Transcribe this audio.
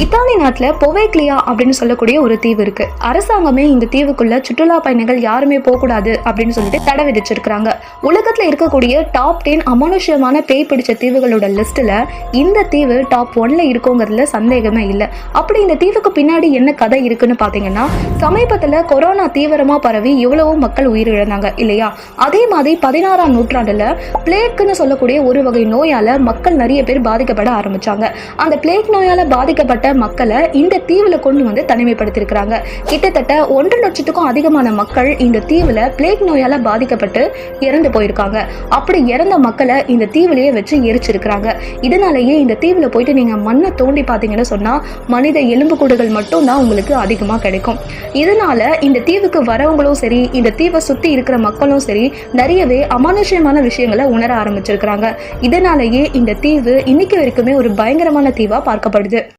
Italy நாட்டுல பொவேக்லியா அப்படின்னு சொல்லக்கூடிய ஒரு தீவு இருக்கு. அரசாங்கமே இந்த தீவுக்குள்ள சுற்றுலா பயணிகள் யாருமே போகக்கூடாது அப்படின்னு சொல்லிட்டு தடை விதிச்சிருக்காங்க. உலகத்துல இருக்கக்கூடிய டாப் 10 அமானுஷ்யமான பேய் பிடிச்ச தீவுகளோட லிஸ்ட்ல இந்த தீவு டாப் 1ல இருக்குங்கிறதுல சந்தேகமே இல்லை. அப்படி இந்த தீவுக்கு பின்னாடி என்ன கதை இருக்குன்னு பாத்தீங்கன்னா, சமீபத்துல கொரோனா தீவிரமா பரவி எவ்வளவோ மக்கள் உயிரிழந்தாங்க இல்லையா? அதே மாதிரி 16ஆம் நூற்றாண்டுல பிளேக்னு சொல்லக்கூடிய ஒரு வகை நோயால மக்கள் நிறைய பேர் பாதிக்கப்பட ஆரம்பிச்சாங்க. அந்த பிளேக் நோயால பாதிக்கப்பட்ட மக்களை இந்த தீவுல கொண்டு வந்து தனிமைப்படுத்திருக்கிறாங்க. கிட்டத்தட்ட 1.5 லட்சத்துக்கும் அதிகமான மக்கள் இந்த தீவுல பிளேக் நோயால பாதிக்கப்பட்டு இறந்து போயிருக்காங்க. அப்படி இறந்த மக்களை இந்த தீவுலயே வச்சு எரிச்சிருக்கிறாங்க. இதனாலேயே இந்த தீவுல போயிட்டு நீங்க மண்ணை தோண்டி பார்த்தீங்கன்னு சொன்னா மனித எலும்புக்கூடுகள் மட்டும் தான் உங்களுக்கு அதிகமா கிடைக்கும். இதனால இந்த தீவுக்கு வரவங்களும் சரி, இந்த தீவை சுத்தி இருக்கிற மக்களும் சரி, நிறையவே அமானுஷ்யமான விஷயங்களை உணர ஆரம்பிச்சிருக்கிறாங்க. இதனாலேயே இந்த தீவு இன்னைக்கு வரைக்குமே ஒரு பயங்கரமான தீவா பார்க்கப்படுது.